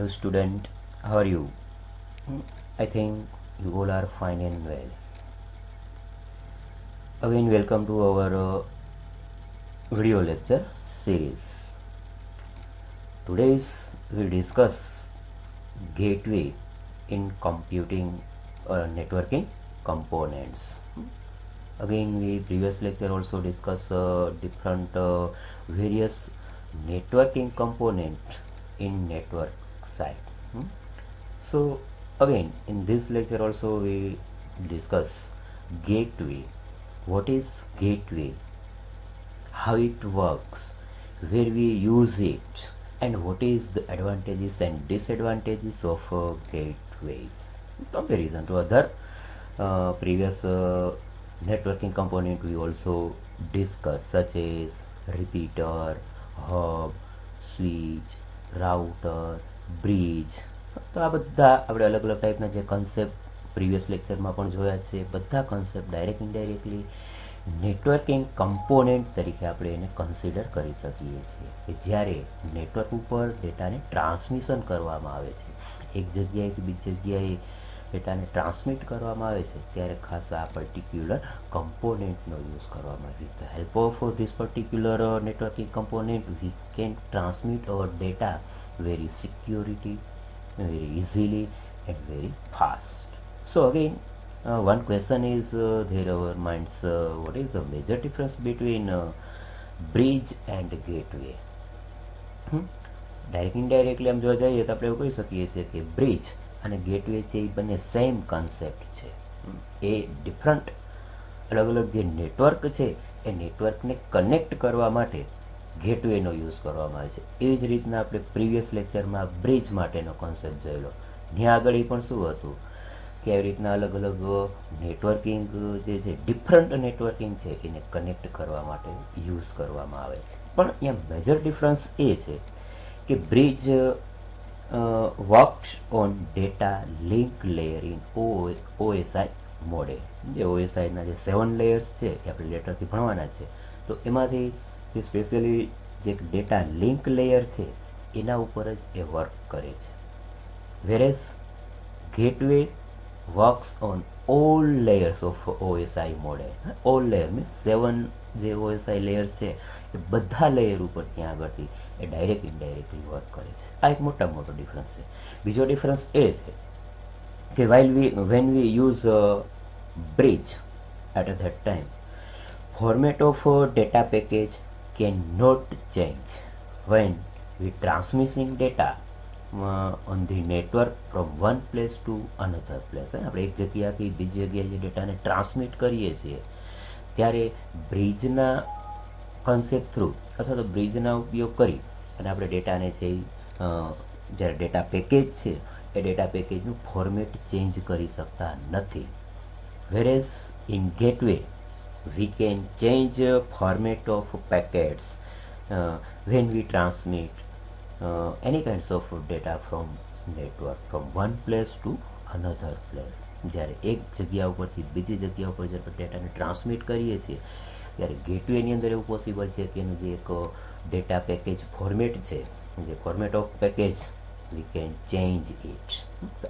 Hello student, how are you? I think you all are fine and well. Again, welcome to our video lecture series. Today's we discuss gateway in computing or networking components. Again, we previous lecture also discuss different various networking component in network side. So again, in this lecture also we discuss gateway. What is gateway? How it works? Where we use it? And what is the advantages and disadvantages of gateways? Comparison to other previous networking component we also discuss, such as repeater, hub, switch, router, bridge. તો આ બધા આપણે અલગ અલગ ટાઈપના જે concept previous લેક્ચરમાં પણ જોયા છે, બધા concept direct indirectly networking component તરીકે આપણે એને કન્સિડર કરી શકીએ છીએ કે જ્યારે નેટવર્ક ઉપર ડેટાને ટ્રાન્સમિશન કરવામાં આવે છે, એક જગ્યાએથી બીજી જગ્યાએ ડેટાને ટ્રાન્સમિટ કરવામાં આવે છે, ત્યારે ખાસ આ પર્ટિક્યુલર કમ્પોનેન્ટનો યુઝ કરવામાં આવે. With the help of this particular networking component we can transmit our data very security, very easily and very fast. So again, one question is there our minds, what is the major difference between bridge and gateway? Direct indirectly આમ જોવા જઈએ તો આપણે એવું કહી શકીએ છીએ કે બ્રિજ અને ગેટવે છે એ બંને સેમ કન્સેપ્ટ છે. એ ડિફરન્ટ અલગ અલગ જે નેટવર્ક છે એ નેટવર્કને કનેક્ટ કરવા માટે ગેટવેનો યુઝ કરવામાં આવે છે. એવી જ રીતના આપણે પ્રીવિયસ લેક્ચરમાં બ્રિજ માટેનો કોન્સેપ્ટ જોયેલો. ત્યાં આગળ પણ શું હતું કે આવી રીતના અલગ અલગ નેટવર્કિંગ જે છે, ડિફરન્ટ નેટવર્કિંગ છે એને કનેક્ટ કરવા માટે યુઝ કરવામાં આવે છે. પણ અહીંયા મેજર ડિફરન્સ એ છે કે bridge works on data link layer in OSI model. જે ઓએસઆઈના જે 7 લેયર્સ છે એ આપણે લેટરથી ભણવાના છે, તો એમાંથી જે સ્પેશિયલી જે ડેટા લિંક લેયર છે એના ઉપર જ એ વર્ક કરે છે. Whereas gateway works on all layers of OSI model. All layer means 7 જે ઓએસઆઈ લેયર્સ છે એ બધા લેયર ઉપર ત્યાં આગળથી એ ડાયરેક્ટ ઇનડાયરેક્ટલી વર્ક કરે છે. આ એક મોટો ડિફરન્સ છે. બીજો ડિફરન્સ એ છે કે when we use bridge at that time, format of data package cannot change when we transmitting data on the network from one place to another place. આપણે એક જગ્યાથી બીજી જગ્યાએ જે ડેટાને ટ્રાન્સમિટ કરીએ છીએ ત્યારે બ્રિજના કન્સેપ્ટ થ્રુ અથવા તો બ્રિજના ઉપયોગ કરી અને આપણે ડેટાને છે જ્યારે ડેટા પેકેજ છે એ ડેટા પેકેજનું ફોર્મેટ ચેન્જ કરી શકતા નથી. Whereas in gateway we can change format of packets when we transmit any kinds of data from network from one place to another place. જ્યારે એક જગ્યા ઉપરથી બીજી જગ્યા ઉપર જ્યારે ડેટાને ટ્રાન્સમિટ કરીએ છીએ ત્યારે ગેટવેની અંદર એવું પોસિબલ છે કે એનું જે એક ડેટા પેકેજ ફોર્મેટ છે, જે format of package we can change it.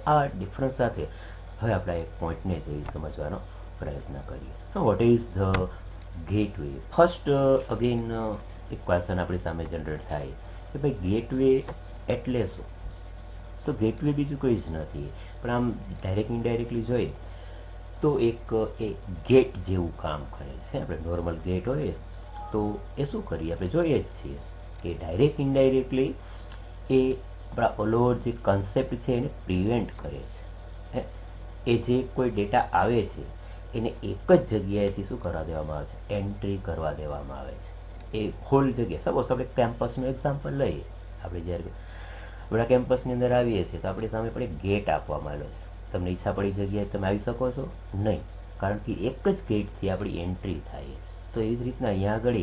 આ ડિફરન્સ સાથે હવે આપણે એક પોઈન્ટને જે સમજવાનો પ્રયત્ન કરીએ. What is the gateway? First again એક ક્વેશ્ચન આપણી સામે જનરેટ થાય કે ભાઈ ગેટવે એટલે શું? તો ગેટવે બીજું કંઈ જ નથી, પણ આમ ડાયરેક્ટ ઇનડાયરેક્ટલી જોઈએ તો એક એ ગેટ જેવું કામ કરે છે. આપણે નોર્મલ ગેટ હોય તો એ શું કરીએ આપણે જોઈએ જ છીએ કે ડાયરેક્ટ ઇનડાયરેક્ટલી એ આપણા ઓલ ઓવર જે કન્સેપ્ટ છે એને પ્રિવેન્ટ કરે છે. એ જે કોઈ ડેટા આવે છે એને એક જ જગ્યાએથી શું કરવા દેવામાં આવે છે? એન્ટ્રી કરવા દેવામાં આવે છે. એ હોલ જગ્યા, સપોઝ આપણે કેમ્પસનું એક્ઝામ્પલ લઈએ. આપણે જ્યારે આપણા કેમ્પસની અંદર આવીએ છીએ તો આપણી સામે પણ એક ગેટ આપવામાં આવેલો છે. તમને ઈચ્છા પડી જગ્યાએ તમે આવી શકો છો? નહીં, કારણ કે એક જ ગેટથી આપણી એન્ટ્રી થાય છે. તો એવી જ રીતના અહીંયા આગળ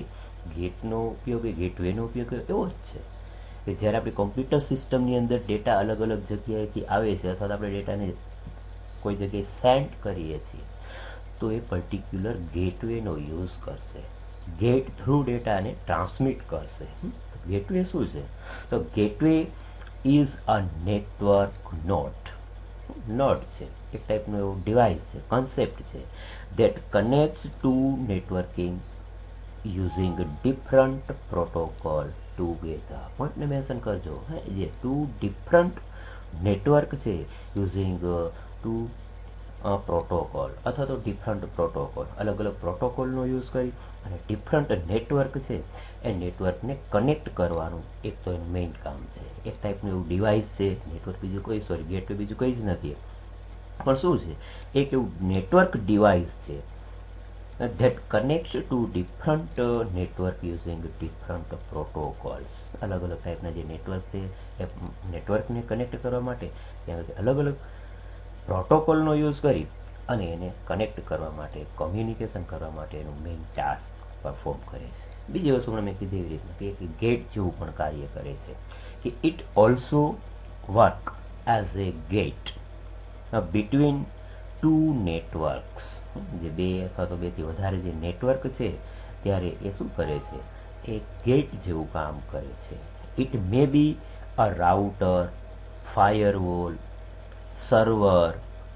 ગેટનો ઉપયોગ, ગેટવેનો ઉપયોગ એવો જ છે કે જ્યારે આપણી કોમ્પ્યુટર સિસ્ટમની અંદર ડેટા અલગ અલગ જગ્યાએથી આવે છે અથવા તો આપણે ડેટાને કોઈ જગ્યાએ સેન્ડ કરીએ છીએ તો એ પર્ટિક્યુલર ગેટવેનો યુઝ કરશે. ગેટ થ્રુ ડેટાને ટ્રાન્સમિટ કરશે. ગેટવે શું છે? તો gateway is a network node છે, એક ટાઈપનું એવું ડિવાઇસ છે, કોન્સેપ્ટ છે that connects to networking using different protocol together. પોઈન્ટને મેન્શન કરજો, જે ટુ ડિફરન્ટ નેટવર્ક છે યુઝિંગ ટુ પ્રોટોકોલ અથવા તો ડિફરન્ટ પ્રોટોકોલ, અલગ અલગ પ્રોટોકોલનો યુઝ કરી અને ડિફરન્ટ નેટવર્ક છે એ નેટવર્કને કનેક્ટ કરવાનું એક તો એનું મેઇન કામ છે. એક ટાઈપનું એવું ડિવાઇસ છે, નેટવર્ક બીજું કોઈ, સોરી ગેટવે બીજું કંઈ જ નથી, પણ શું છે, એક એવું નેટવર્ક ડિવાઇસ છે that connects to different network using different protocols. અલગ અલગ ટાઈપના જે નેટવર્ક છે એ નેટવર્કને કનેક્ટ કરવા માટે ત્યાં અલગ અલગ પ્રોટોકોલનો યુઝ કરી અને એને કનેક્ટ કરવા માટે, કોમ્યુનિકેશન કરવા માટે એનું મેઇન ટાસ્ક પરફોર્મ કરે છે. બીજી વસ્તુ પણ મેં કીધી એવી રીતના કે એક ગેટ જેવું પણ કાર્ય કરે છે કે it also work as a gate between two networks. જે બે અથવા તો બેથી વધારે જે નેટવર્ક છે ત્યારે એ શું કરે છે, એ ગેટ જેવું કામ કરે છે. It may be a router, firewall, server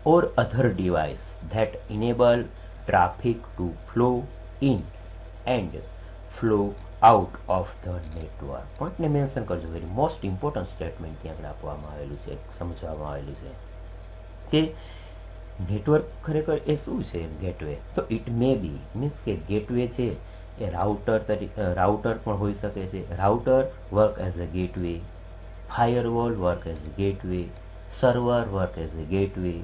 or other device that enable traffic to flow in and flow out of the network. પોઈન્ટને મેન્શન કરજો, વેરી મોસ્ટ ઇમ્પોર્ટન્ટ સ્ટેટમેન્ટ ત્યાં આપણે આપવામાં આવેલું છે, સમજવામાં આવેલું છે કે નેટવર્ક ખરેખર એ શું છે ગેટવે. તો ઇટ મે બી મીન્સ કે ગેટવે છે એ રાઉટર પણ હોઈ શકે છે. Router work as a gateway, firewall work as a gateway, server work as a gateway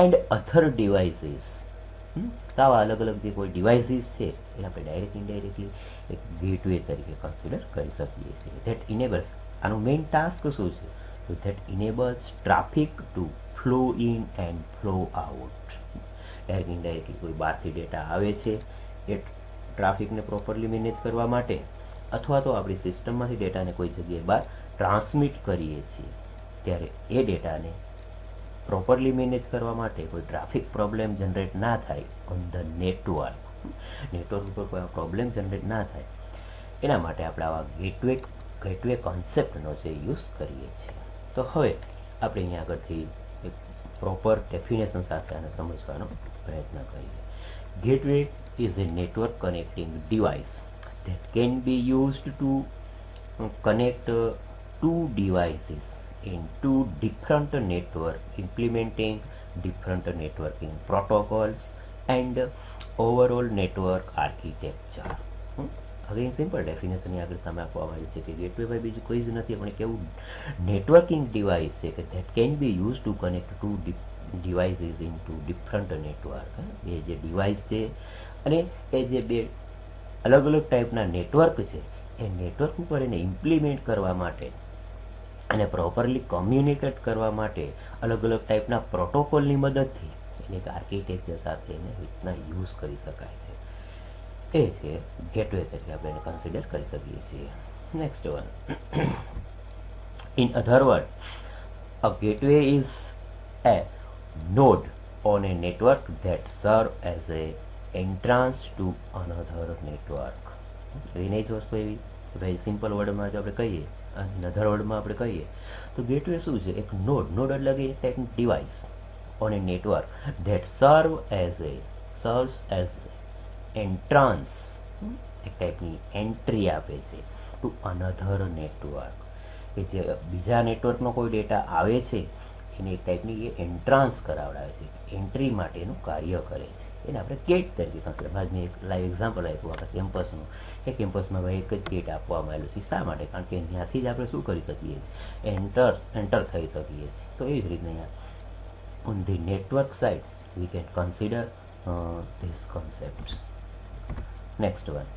and other devices. તો આવા અલગ અલગ જે કોઈ ડિવાઇસીસ છે એને આપણે ડાયરેક્ટ ઇનડાયરેક્ટલી એક ગેટવે તરીકે કન્સિડર કરી શકીએ છીએ. ધેટ ઇનેબલ્સ, આનું મેઇન ટાસ્ક શું છે, તો that enables traffic to flow in and flow out. Direct indirectly કોઈ બહારથી ડેટા આવે છે એ ટ્રાફિકને પ્રોપરલી મેનેજ કરવા માટે, અથવા તો આપણી સિસ્ટમમાંથી ડેટાને કોઈ જગ્યાએ બહાર ટ્રાન્સમિટ કરીએ છીએ ત્યારે એ ડેટાને પ્રોપરલી મેનેજ કરવા માટે કોઈ ટ્રાફિક પ્રોબ્લેમ જનરેટ ના થાય ઓન ધ નેટવર્ક ઉપર કોઈ પ્રોબ્લેમ જનરેટ ના થાય એના માટે આપણે આવા ગેટવે કોન્સેપ્ટનો જે યુઝ કરીએ છીએ. તો હવે આપણે અહીંયા આગળથી એક પ્રોપર ડેફિનેશન સાથે આને સમજવાનો પ્રયત્ન કરીએ. Gateway is A network connecting device that can be used to connect two devices in two different network implementing different networking protocols and overall network architecture. Again simple definition આગળ સામે આપવામાં આવી છે કે ગેટવે ભાઈ બીજું કોઈ જ નથી પણ એક એવું નેટવર્કિંગ ડિવાઇસ છે કે that can be use to connect two devices in two different network. એ જે ડિવાઇસ છે અને એ જે બે અલગ અલગ ટાઈપના નેટવર્ક છે એ નેટવર્ક ઉપર એને ઇમ્પ્લિમેન્ટ કરવા માટે અને પ્રોપરલી કોમ્યુનિકેટ કરવા માટે અલગ અલગ ટાઈપના પ્રોટોકોલની મદદથી એને એક આર્કિટેક્ચર સાથે એને રીતના યુઝ કરી શકાય છે. એ છે ગેટવે તરીકે આપણે એને કન્સિડર કરી શકીએ છીએ. Next one, in other word, a gateway is A node on a network that serve as a entrance to another network. એની જ વસ્તુ એવી ભાઈ સિમ્પલ વર્ડમાં જો આપણે કહીએ અને અધર વર્ડમાં આપણે કહીએ તો ગેટવે શું છે, એક નોડ એટલે કે એક ટાઈપનું device on A network that serves as entrance, એક ટાઈપની એન્ટ્રી આપે છે ટુ અનધર નેટવર્ક, કે જે બીજા નેટવર્કનો કોઈ ડેટા આવે છે એને એક ટાઈપની એ એન્ટ્રાન્સ કરાવડાવે છે, એન્ટ્રી માટેનું કાર્ય કરે છે. એને આપણે ગેટ તરીકે કન્સિડર. મેં એક લાઈવ એક્ઝામ્પલ આપ્યું આપણા કેમ્પસનું, એ કેમ્પસમાં ભાઈ એક જ ગેટ આપવામાં આવેલું છે. શા માટે? કારણ કે ત્યાંથી જ આપણે શું કરી શકીએ, એન્ટર થઈ શકીએ છીએ. તો એ જ રીતના અહીંયા on the network side we can consider this concepts. Next one,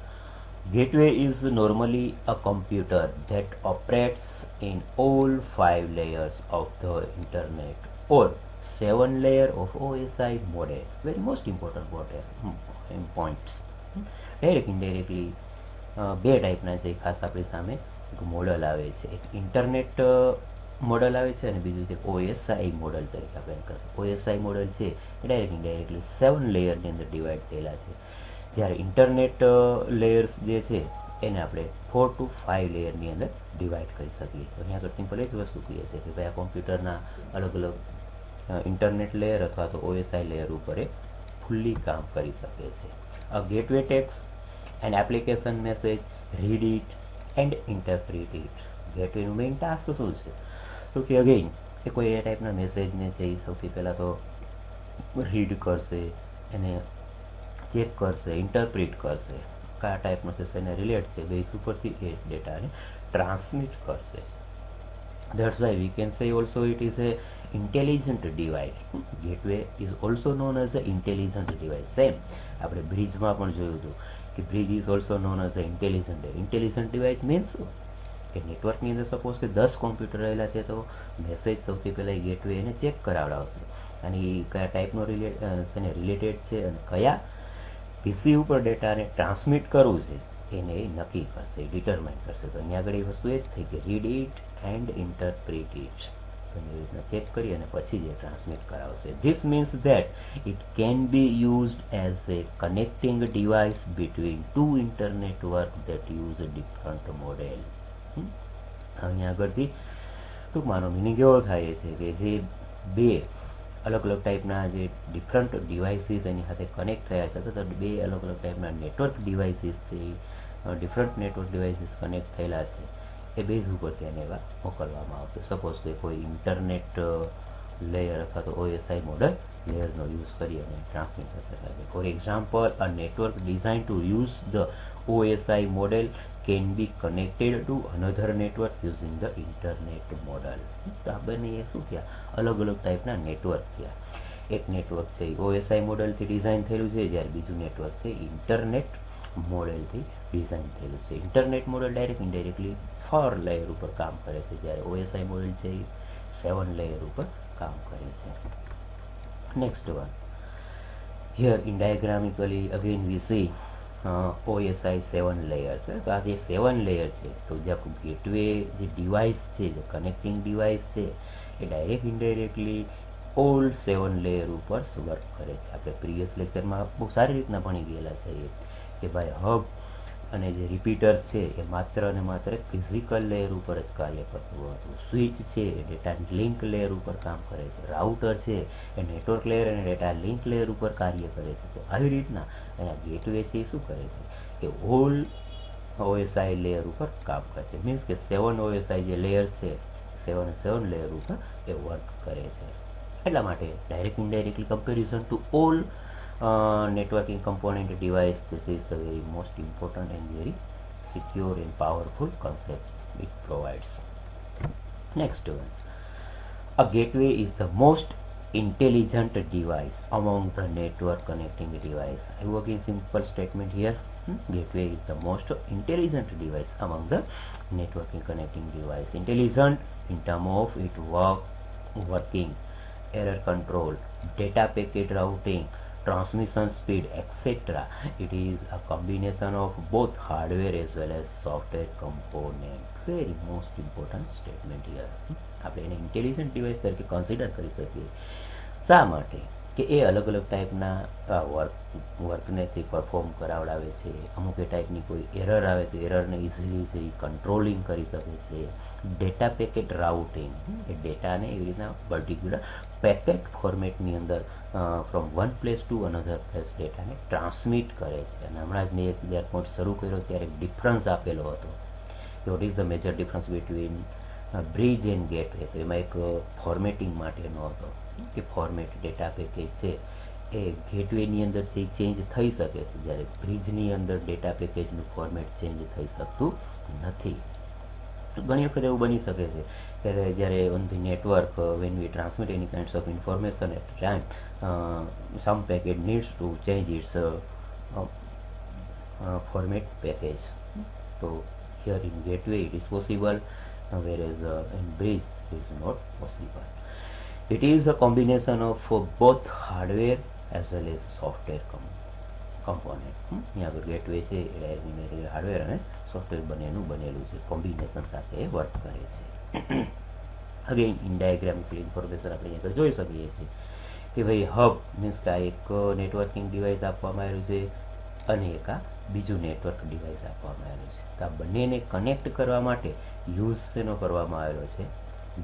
gateway is normally a computer that operates in all 5 layers of the internet or 7 layer of OSI model. Very most important points. Direct indirectly બે ટાઈપના છે. ખાસ આપણી સામે એક model આવે છે, એક ઇન્ટરનેટ મોડલ આવે છે અને બીજું છે OSI મોડલ તરીકે આપણે OSI મોડલ છે એ ડાયરેક્ટ ઇન્ડાયરેક્ટલી 7 લેયરની અંદર ડિવાઈડ થયેલા છે. જ્યારે ઇન્ટરનેટ લેયર્સ જે છે એને આપણે 4 to 5 લેયરની અંદર ડિવાઈડ કરી શકીએ. તો અહીંયા આગળ સિમ્પલ એક વસ્તુ કહીએ છીએ કે ભાઈ આ કોમ્પ્યુટરના અલગ અલગ ઇન્ટરનેટ લેયર અથવા તો OSI લેયર ઉપર એ ફૂલ્લી કામ કરી શકે છે. A gateway takes and application message, read it and interpret it. ગેટવેનું મેઇન ટાસ્ક શું છે? તો કે અગેઇન એ કોઈ એ ટાઈપના મેસેજને છે એ સૌથી પહેલાં તો રીડ કરશે, એને ચેક કરશે, ઇન્ટરપ્રિટ કરશે, કયા ટાઈપનો છે એને રિલેટ છે બેઝ ઉપરથી એ ડેટાને ટ્રાન્સમિટ કરશે. That's why we can say also it is a intelligent device. Gateway is also known as a intelligent device. Same આપણે બ્રિજમાં પણ જોયું હતું કે bridge is also known as a intelligent device. Means કે નેટવર્કની અંદર સપોઝ કે 10 કોમ્પ્યુટર રહેલા છે તો મેસેજ સૌથી પહેલાં ગેટવે એને ચેક કરાવડાવશે અને એ કયા ટાઈપનો રિલેટેડ છે અને કયા પીસી ઉપર ડેટાને ટ્રાન્સમિટ કરવું છે એને એ નક્કી કરશે, ડિટરમાઇન કરશે. તો અહીંયા આગળ એ વસ્તુ એ જ થઈ કે read it and interpret it. તો એવી રીતના ચેક કરી અને પછી જે ટ્રાન્સમિટ કરાવશે. This means that it can be used as a connecting device between two internetwork that use different model. અહીંયા આગળથી ટૂંકમાંનો મિનિંગ એવો થાય છે કે જે બે અલગ અલગ ટાઈપના જે ડિફરન્ટ ડિવાઇસીસ એની સાથે કનેક્ટ થયા છે તો બે અલગ અલગ ટાઈપના નેટવર્ક ડિવાઇસીસ છે, ડિફરન્ટ નેટવર્ક ડિવાઇસીસ કનેક્ટ થયેલા છે એ બેઝ ઉપરથી એને એવા મોકલવામાં આવશે. સપોઝ કે કોઈ ઇન્ટરનેટ લેયર અથવા તો OSI મોડલ લેયરનો યુઝ કરી અને ટ્રાન્સમિટ કરી શકાય છે. For example, a network design to use the OSI model can be connected to another network using the internet model. તો આ બંને એ શું થયા? અલગ અલગ ટાઈપના નેટવર્ક થયા. એક નેટવર્ક છે એ OSI મોડેલથી ડિઝાઇન થયેલું છે, જ્યારે બીજું નેટવર્ક છે ઇન્ટરનેટ મોડેલથી ડિઝાઇન થયેલું છે. Internet model direct indirectly 4 layer ઉપર કામ કરે છે, જ્યારે OSI મોડેલ છે એ 7 લેયર ઉપર કામ કરે છે. Next one here in diagrammatically again we see OSI 7 layers. તો આ જે 7 લેયર છે તો જે આપણું ગેટવે જે ડિવાઇસ છે, જે કનેક્ટિંગ ડિવાઇસ છે એ ડાયરેક્ટ ઇન્ડાયરેક્ટલી ઓલ 7 લેયર ઉપર વર્ક કરે છે. આપણે પ્રીવિયસ લેક્ચરમાં બહુ સારી રીતના ભણી ગયેલા છીએ કે ભાઈ હબ અને જે રિપીટર્સ છે એ માત્ર અને માત્ર ફિઝિકલ લેયર ઉપર જ કાર્ય કરતું હતું. સ્વિચ છે એ ડેટા લિંક લેયર ઉપર કામ કરે છે. રાઉટર છે એ નેટવર્ક લેયર અને ડેટા લિંક લેયર ઉપર કાર્ય કરે છે. તો આવી રીતના અહીંયા ગેટવે છે એ શું કરે છે કે ઓલ OSI લેયર ઉપર કામ કરે છે. મીન્સ કે 7 OSI જે લેયર છે 7 લેયર ઉપર એ વર્ક કરે છે. એટલા માટે direct indirectly comparison to all networking component device, this is the very most important and very secure and powerful concept it provides. Next one, a gateway is the most intelligent device among the network connecting device. I work in simple statement here. Gateway is the most intelligent device among the networking connecting device. Intelligent in terms of it working, error control, data packet routing, transmission speed, etc. It is a combination of both hardware as well as software component. Very most important statement here. આપણે એને intelligent device તરીકે consider કરી શકીએ. શા માટે? કે એ અલગ અલગ ટાઈપના વર્કને છે પરફોર્મ કરાવડાવે છે. અમુક એ ટાઈપની કોઈ એરર આવે તો એરરને ઇઝીલી છે કંટ્રોલિંગ કરી શકે છે. ડેટા પેકેટ રાઉટિંગ, એ ડેટાને એવી રીતના પર્ટિક્યુલર પેકેટ ફોર્મેટની અંદર from one place to another place ડેટાને ટ્રાન્સમિટ કરે છે. અને હમણાં જ મેં એક જ્યારે પોઈન્ટ શરૂ કર્યો ત્યારે ડિફરન્સ આપેલો હતો કે what is the major difference between bridge and gateway. તો એમાં એક ફોર્મેટિંગ માટેનો હતો કે ફોર્મેટ ડેટા પેકેજ છે એ ગેટવેની અંદર છે ચેન્જ થઈ શકે છે, જ્યારે બ્રિજની અંદર ડેટા પેકેજનું ફોર્મેટ ચેન્જ થઈ શકતું નથી. ઘણી વખત એવું બની શકે છે કે જ્યારે on the network when we transmit any kinds of information at time some packet needs to change its format package. So here in gateway it is possible, whereas in bridge it is not possible. It is a combination of both hardware as well as software component. यहाँ पर gateway છે એ hardware અને software બંનેનું બનેલું છે, combination સાથે work કરે છે. અગેન ઇન ડાયાગ્રામિકલ ઇન્ફોર્મેશન આપણે અહીંયા જોઈ શકીએ છીએ કે ભાઈ હબ મીન્સ કે એક નેટવર્કિંગ ડિવાઇસ આપવામાં આવ્યું છે અને એક આ બીજું નેટવર્ક ડિવાઇસ આપવામાં આવેલું છે. તો આ બંનેને કનેક્ટ કરવા માટે યુઝ શેનો કરવામાં આવેલો છે?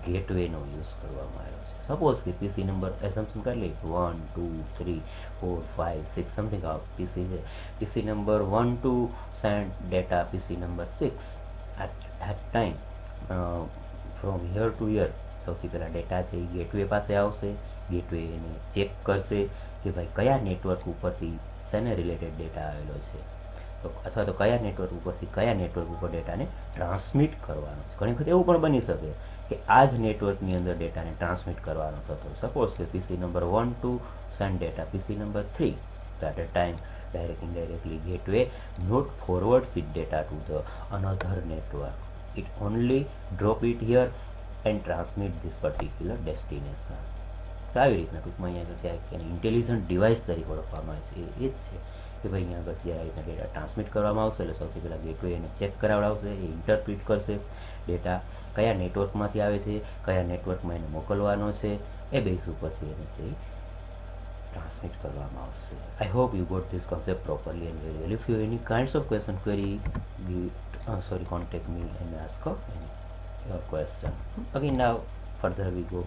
ગેટવેનો યુઝ કરવામાં આવ્યો છે. સપોઝ કે પીસી નંબર એસમ્પશન કરી લઈએ 1 2 3 4 5 6 સમથિંગ આ પીસી છે. PC number 1 to send data PC number 6 at time from here to here. સૌથી પહેલાં ડેટા છે એ ગેટવે પાસે આવશે. ગેટવે એને ચેક કરશે કે ભાઈ કયા નેટવર્ક ઉપરથી શેને રિલેટેડ ડેટા આવેલો છે, તો અથવા તો કયા નેટવર્ક ઉપરથી કયા નેટવર્ક ઉપર ડેટાને ટ્રાન્સમિટ કરવાનો છે. ઘણી વખત એવું પણ બની શકે કે આ જ નેટવર્કની અંદર ડેટાને ટ્રાન્સમિટ કરવાનો થતો. સપોઝ કે PC number 1 to send data PC number 3, તો at a time indirectly gateway not forwards it data to the another network. It only drop it here and transmit this particular destination. તો આવી રીતના ટૂંકમાં અહીંયા આગળ intelligent device તરીકે ઓળખવામાં આવે છે. એ જ છે કે ભાઈ અહીંયા આગળ જ્યારે રીતના ડેટા ટ્રાન્સમિટ કરવામાં આવશે એટલે સૌથી પહેલાં ગેટવે એને ચેક કરાવડાવશે, એ ઇન્ટરપ્રિટ કરશે ડેટા કયા નેટવર્કમાંથી આવે છે, કયા નેટવર્કમાં એને મોકલવાનો છે, એ બેઝ ઉપરથી એને છે transmit કરવામાં આવશે. I hope you got this concept properly and very well. If you have any kinds of question, query, contact me and ask your question. Okay, now further we go.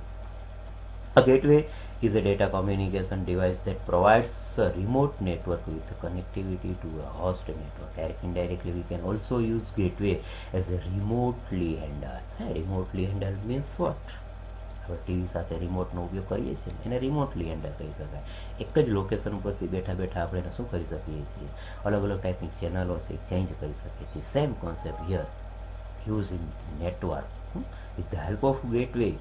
A gateway is a data communication device that provides a remote network with connectivity to a host network. Indirectly, we can also use gateway as a remotely handle. Remotely handle means what? આપણે TV સાથે રિમોટનો ઉપયોગ કરીએ છીએ એને remotely handle કરી શકાય. એક જ લોકેશન ઉપરથી બેઠા બેઠા આપણે એને શું કરી શકીએ છીએ? અલગ અલગ ટાઈપની ચેનલો છે ચેન્જ કરી શકીએ છીએ. Same concept here use in network. With the help of gateway,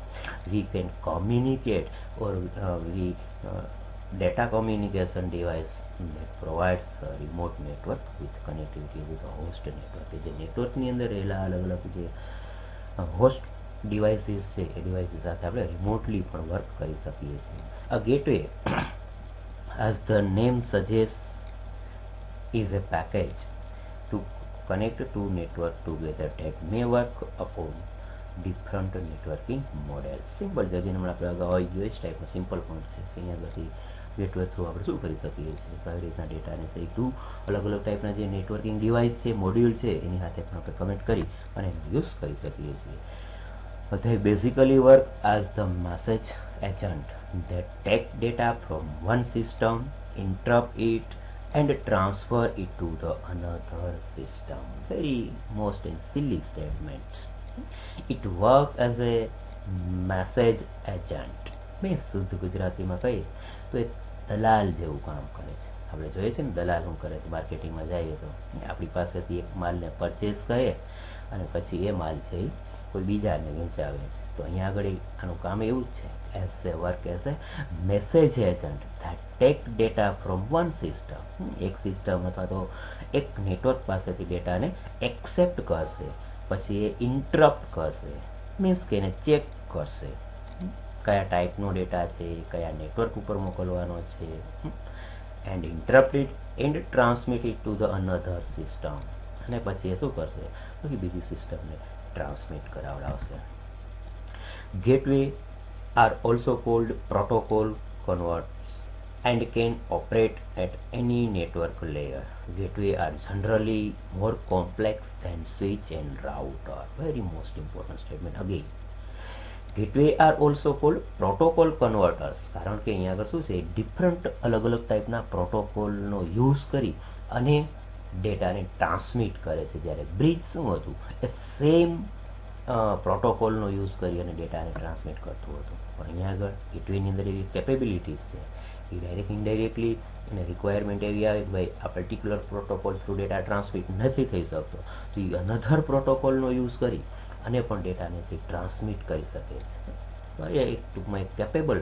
we can communicate or data communication device that provides a remote network with connectivity with a host network. જે નેટવર્કની અંદર રહેલા અલગ અલગ જે હોસ્ટ ડિવાઇસીસ છે એ devices સાથે આપણે રિમોટલી પણ વર્ક કરી શકીએ છીએ. A gateway, as the name suggests, is a package to connect two networks together that may work upon different networking models. Simple છે, જેને આપણે આગળ આવી ગયો એ જ ટાઈપનો સિમ્પલ પોઈન્ટ છે કે અહીંયા આગળથી ગેટવે થ્રુ આપણે શું કરી શકીએ છીએ? કઈ રીતના ડેટાને થઈ ટુ અલગ અલગ ટાઈપના જે નેટવર્કિંગ ડિવાઇસ છે, મોડ્યુલ છે, એની સાથે પણ આપણે કનેક્ટ કરી અને એનો યુઝ કરી શકીએ છીએ. They basically work as the message agent that take data from one system, interrupt it, and transfer it to the another system. Very most and silly statement. It works as a message agent. મેં શુદ્ધ ગુજરાતીમાં કહીએ તો એ દલાલ જેવું કામ કરે છે. આપણે જોઈએ છે ને દલાલ શું કરે છે, માર્કેટિંગમાં જઈએ તો આપણી પાસેથી એક માલને પરચેસ કરે અને પછી એ માલ છે એ કોઈ બીજાને વેચાવે છે. તો અહીંયા આગળ આનું કામ એવું જ છે, as a work as a message agent that take data from one system. એક સિસ્ટમ અથવા તો એક નેટવર્ક પાસેથી ડેટાને એક્સેપ્ટ કરશે, પછી એ ઇન્ટરપ્ટ કરશે, મીન્સ કે એને ચેક કરશે કયા ટાઈપનો ડેટા છે, કયા નેટવર્ક ઉપર મોકલવાનો છે, and interrupt it and transmit it to the another system. અને પછી એ શું કરશે? પછી બીજી સિસ્ટમને transmit કરાવડાવશે. Gateway are also called protocol converters and can operate at any network layer. Gateway are generally more complex than switch and router. Very most important statement again. Gateway are also called protocol converters કારણ કે અહીંયા આગળ શું છે, different અલગ અલગ ટાઈપના પ્રોટોકોલનો યુઝ કરી અને ડેટાને ટ્રાન્સમિટ કરે છે. જ્યારે બ્રિજ શું હતું, એ સેમ પ્રોટોકોલનો યુઝ કરી અને ડેટાને ટ્રાન્સમિટ કરતું હતું. પણ અહીંયા આગળ ગેટવેની અંદર એવી કેપેબિલિટીઝ છે એ ડાયરેક્ટ ઇનડાયરેક્ટલી એને રિક્વાયરમેન્ટ એવી આવે કે ભાઈ આ particular protocol through data transmit નથી થઈ શકતો, તો એ અનધર પ્રોટોકોલનો યુઝ કરી અને પણ ડેટાને તે ટ્રાન્સમિટ કરી શકે છે. એ એક ટૂંકમાં એક કેપેબલ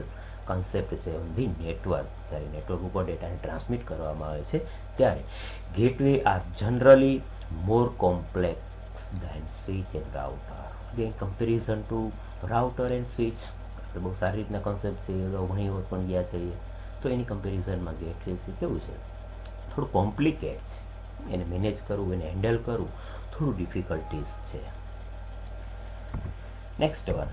કોન્સેપ્ટ છે ઓન ધી નેટવર્ક. જ્યારે નેટવર્ક ઉપર ડેટાને ટ્રાન્સમિટ કરવામાં આવે છે ત્યારે gateway are generally more complex than switch and router. Again comparison to router and switch આપણે બહુ સારી રીતના કોન્સેપ્ટ છે, ઘણી વખત પણ ગયા છીએ, તો એની કમ્પેરિઝનમાં ગેટવે છે કેવું છે, થોડું કોમ્પ્લિકેટ છે. એને મેનેજ કરવું, એને હેન્ડલ કરવું થોડું ડિફિકલ્ટીઝ છે. Next one,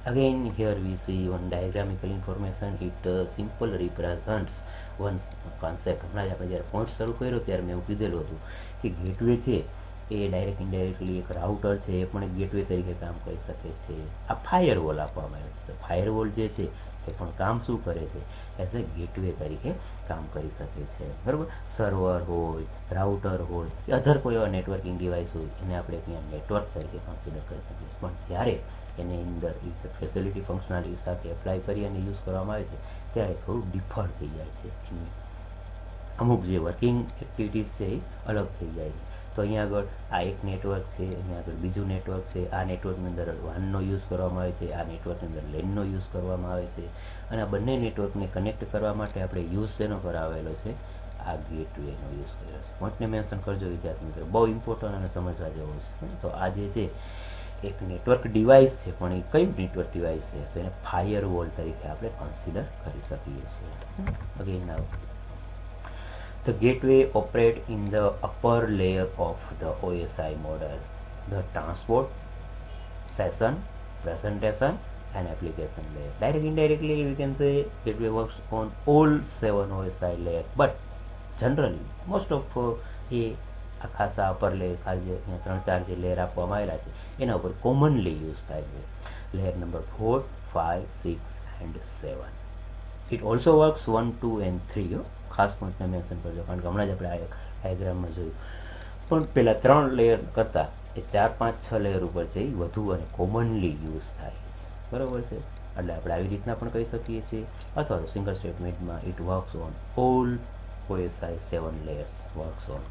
Again, here we see one diagramical information. It simple represents one concept. હમણાં જ આપણે જ્યારે પોઈન્ટ શરૂ કર્યો ત્યારે મેં એવું કીધેલું હતું કે ગેટવે છે એ ડાયરેક્ટ ઇનડાયરેક્ટલી એક રાઉટર છે એ પણ એક ગેટવે તરીકે કામ કરી શકે છે. આ ફાયરવોલ આપવામાં આવ્યો છે. ફાયરવોલ જે છે એ પણ કામ શું કરે છે, એઝ એ ગેટવે તરીકે કામ કરી શકે છે. બરાબર, સર્વર હોય, રાઉટર હોય કે અધર કોઈ એવા નેટવર્કિંગ ડિવાઇસ હોય એને આપણે ત્યાં નેટવર્ક તરીકે કન્સિડર કરી શકીએ. પણ જ્યારે એની અંદર ફેસિલિટી ફંક્શનાલિટી સાથે એપ્લાય કરી અને યુઝ કરવામાં આવે છે ત્યારે થોડું ડિફર થઈ જાય છે. એની અમુક જે વર્કિંગ એક્ટિવિટીઝ છે એ અલગ થઈ જાય છે. તો અહીંયા આગળ આ એક નેટવર્ક છે, અહીંયા આગળ બીજું નેટવર્ક છે. આ નેટવર્કની અંદર વાનનો યુઝ કરવામાં આવે છે, આ નેટવર્કની અંદર લેનનો યુઝ કરવામાં આવે છે. અને આ બંને નેટવર્કને કનેક્ટ કરવા માટે આપણે યુઝ શેનો કરાવેલો છે, આ ગેટવેનો યુઝ કર્યો છે. પોઈન્ટને મેન્શન કરજો વિદ્યાર્થી મિત્રો, બહુ ઇમ્પોર્ટન્ટ અને સમજવા જેવો છે. તો આ જે છે એક નેટવર્ક ડિવાઇસ છે, પણ એ કયું નેટવર્ક ડિવાઇસ છે, તો એને ફાયરવોલ તરીકે આપણે કન્સિડર કરી શકીએ છીએ. Again now the gateway operate in the upper layer of the OSI model, the transport, session, presentation and application layer. Direct indirectly we can say gateway works on all 7 OSI layers, but generally most of એ આ ખાસા upper layer ખાલી જે અહીંયા 3-4 જે layer આપવામાં આવેલા છે એના ઉપર કોમનલી યુઝ થાય છે. Layer number 4, 5, 6 and 7. It also works 1, 2 and 3. ખાસ પોઈન્ટને મેન્શન કરજો, કારણ કે હમણાં જ આપણે આ ડાયાગ્રામમાં જોયું. પણ પહેલાં 3 લેયર કરતાં એ 4, 5, 6 લેયર ઉપર છે એ વધુ અને કોમનલી યુઝ થાય છે. બરાબર છે, એટલે આપણે આવી રીતના પણ કહી શકીએ છીએ. અથવા તો સિંગલ સ્ટેટમેન્ટમાં it works on all OSI 7 layers works on.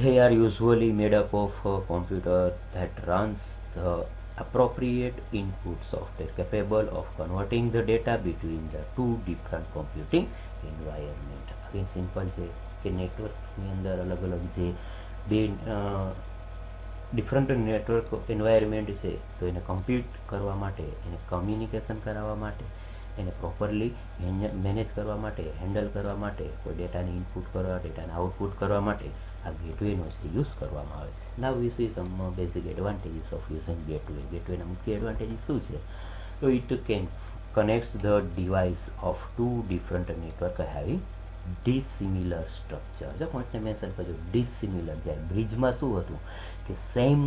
They are usually made up of a computer that runs the appropriate input software capable of converting the data between the two different computing environment. Again simple છે કે નેટવર્કની અંદર અલગ અલગ જે બે different network environment છે તો એને કમ્પ્યુટ કરવા માટે, એને કમ્યુનિકેશન કરાવવા માટે, એને પ્રોપરલી મેનેજ કરવા માટે, હેન્ડલ કરવા માટે, કોઈ ડેટાને ઇનપુટ કરવા, ડેટાને આઉટપુટ કરવા માટે આ ગેટવેનો જે યુઝ કરવામાં આવે છે. Now we see some basic advantages of using gateway. ગેટવેના મુખ્ય એડવાન્ટેજીસ શું છે? તો it can connect the device of 2 different network having dissimilar structure. જો પોઈન્ટને મેન્શન કરજો, ડિસિમિલર. જ્યારે બ્રિજમાં શું હતું કે સેમ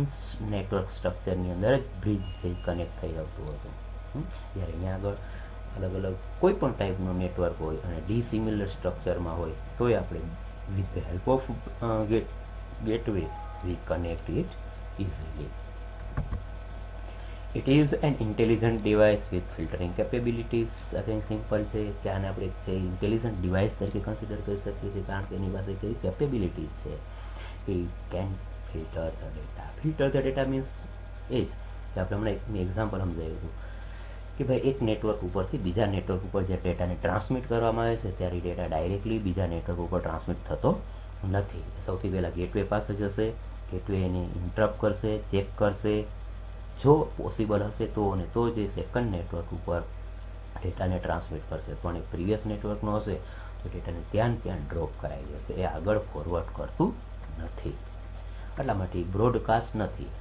નેટવર્ક સ્ટ્રક્ચરની અંદર જ બ્રિજ છે કનેક્ટ થઈ આવતું હતું. જ્યારે અહીંયા આગળ અલગ અલગ કોઈ પણ ટાઈપનું નેટવર્ક હોય અને ડિસિમિલર સ્ટ્રક્ચરમાં હોય તોય આપણે with the help of gateway we connect it easily. It is an intelligent device with filtering capabilities. Again simple છે કે આને આપણે જે ઇન્ટેલિજન્ટ ડિવાઇસ તરીકે કન્સિડર કરી શકીએ છીએ, કારણ કે એની પાસે કઈ કેપેબિલિટીઝ છે. It can filter the data. Filter the data means એ જ કે આપણે હમણાં એક એક્ઝામ્પલ સમજાવ્યું હતું કે ભાઈ એક નેટવર્ક ઉપરથી બીજા નેટવર્ક ઉપર જે ડેટાને ટ્રાન્સમિટ કરવામાં આવે છે ત્યારે ડેટા ડાયરેક્ટલી બીજા નેટવર્ક ઉપર ટ્રાન્સમિટ થતો નથી. સૌથી પહેલાં ગેટવે પાસે જશે, ગેટવે એને ઇન્ટરપ્ટ કરશે, ચેક કરશે, જો પોસિબલ હશે તો, અને તો જે સેકન્ડ નેટવર્ક ઉપર ડેટાને ટ્રાન્સમિટ કરશે. પણ એ પ્રીવિયસ નેટવર્કનો હશે તો ડેટાને ત્યાં ડ્રોપ કરાવી દેશે, એ આગળ ફોરવર્ડ કરતું નથી. એટલા માટે બ્રોડકાસ્ટ નથી.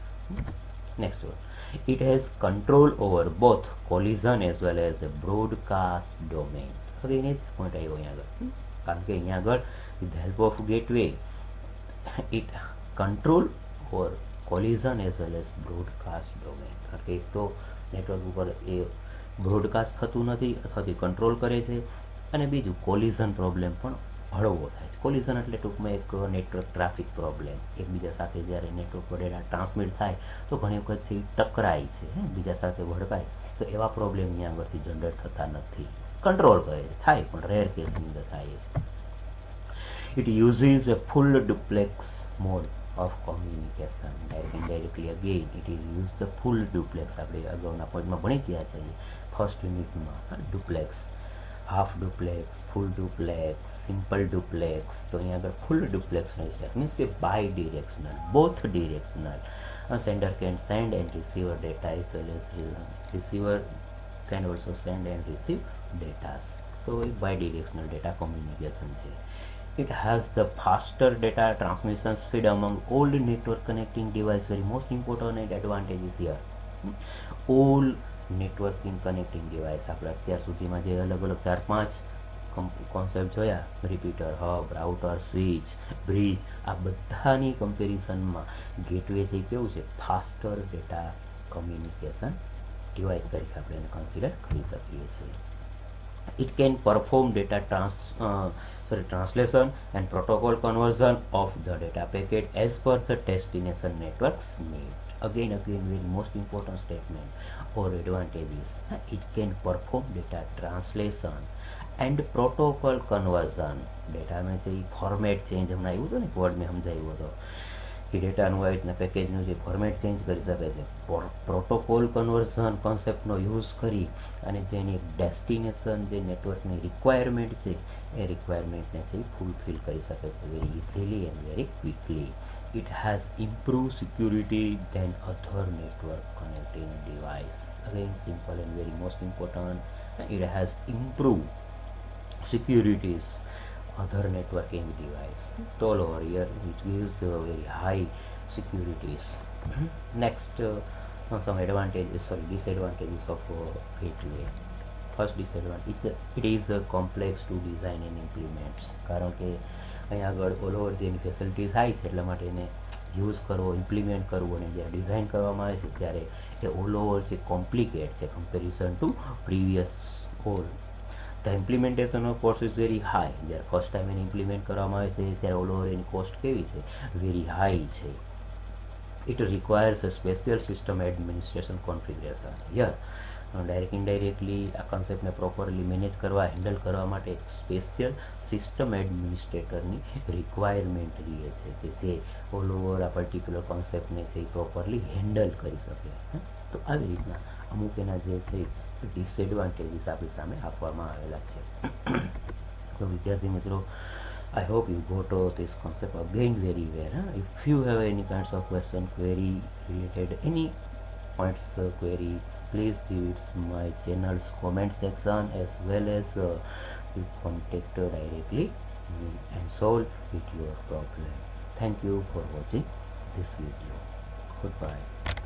Next word, it has control over both collision as well as a broadcast domain. Again it's point આવ્યો અહીંયા આગળ, કારણ કે અહીંયા આગળ with the help of gateway it control over collision as well as broadcast domain. કારણ કે એક તો નેટવર્ક ઉપર એ બ્રોડકાસ્ટ થતું નથી અથવા તો કંટ્રોલ કરે છે, અને બીજું કોલિઝન પ્રોબ્લેમ પણ હળવો થાય છે. કોલિઝન એટલે ટૂંકમાં એક નેટવર્ક ટ્રાફિક પ્રોબ્લેમ. એકબીજા સાથે જ્યારે નેટવર્ક પર ડેટા ટ્રાન્સમિટ થાય તો ઘણી વખતથી ટકરાય છે, બીજા સાથે ભડકાય, તો એવા પ્રોબ્લેમ અહીંયા આગળથી જનરેટ થતા નથી. કંટ્રોલ કરે છે, થાય પણ રેર કેસની અંદર થાય છે. It uses a full duplex mode of communication. Indirectly again it is use the full duplex. આપણે અગાઉના પોઈન્ટમાં ભણી ગયા છે ફર્સ્ટ યુનિટમાં. Duplex, half duplex, full duplex, simple duplex. તો અહીંયા આગળ ફૂલ ડુપ્લેક્સ હોય છે, મીન્સ કે bidirectional, both directional. Sender can send and receiver data as well as receiver can also send and receive data. તો એ by directional data communication છે. It has the faster data transmission speed among all network connecting device. Very most important advantage is here. All networking connecting device આપણે અત્યાર સુધીમાં જે અલગ અલગ 4-5 concept જોયા, repeater, hub, router, switch, bridge, આ બધાની કમ્પેરિઝનમાં ગેટવે છે કેવું છે, ફાસ્ટર ડેટા કમ્યુનિકેશન ડિવાઇસ તરીકે આપણે એને કન્સિડર કરી શકીએ છીએ. It can perform data translation and protocol conversion of the data packet as per the destination network's need. Again, very most important statement or advantages. It can perform data translation and protocol conversion. Data में से format change हमने आयु तो नहीं code में हम जायु तो कि ડેટાનું આ રીતના પેકેજનું જે ફોર્મેટ ચેન્જ કરી શકે છે, પ્રોટોકોલ કન્વર્ઝન કોન્સેપ્ટનો યુઝ કરી અને જેની ડેસ્ટિનેશન જે નેટવર્કની રિક્વાયરમેન્ટ છે એ રિક્વાયરમેન્ટને છે ફૂલફિલ કરી શકે છે very easily and very quickly. It has improved security than other network connecting device. Again, simple and very most important. It has improved securities other networking device. All over here it gives the very high securities. Next, some advantages, sorry, disadvantages of gateway. First disadvantage, it is complex to design and implement. કારણ કે અહીં આગળ all over જેની facilities high છે એટલા માટે એને use કરવો, ઇમ્પ્લિમેન્ટ કરવું અને જ્યારે ડિઝાઇન કરવામાં આવે છે ત્યારે એ ઓલ ઓવર છે કોમ્પ્લિકેટ છે comparison two previous all. The implementation of cost is very high. જ્યારે ફર્સ્ટ ટાઈમ એને ઇમ્પ્લિમેન્ટ કરવામાં આવે છે ત્યારે ઓલ ઓવર એની કોસ્ટ કેવી છે, વેરી હાઈ છે. It requires a special system administration configuration. Here, direct indirectly આ કન્સેપ્ટને પ્રોપરલી મેનેજ કરવા, હેન્ડલ કરવા માટે સ્પેશિયલ સિસ્ટમ એડમિનિસ્ટ્રેટરની રિક્વાયરમેન્ટ રહે છે કે જે ઓલ ઓવર આ પર્ટિક્યુલર કોન્સેપ્ટને છે એ પ્રોપરલી હેન્ડલ કરી શકે. તો આવી રીતના અમુક એના જે છે ડિસએડવાન્ટેજીસ આપણી સામે આપવામાં આવેલા છે. તો વિદ્યાર્થી મિત્રો, I hope you got this concept again very well. If you have any kinds of question, query related, any points query, please give it my channel's comment section as well as you contact directly and solve with your problem. Thank you for watching this video. Goodbye.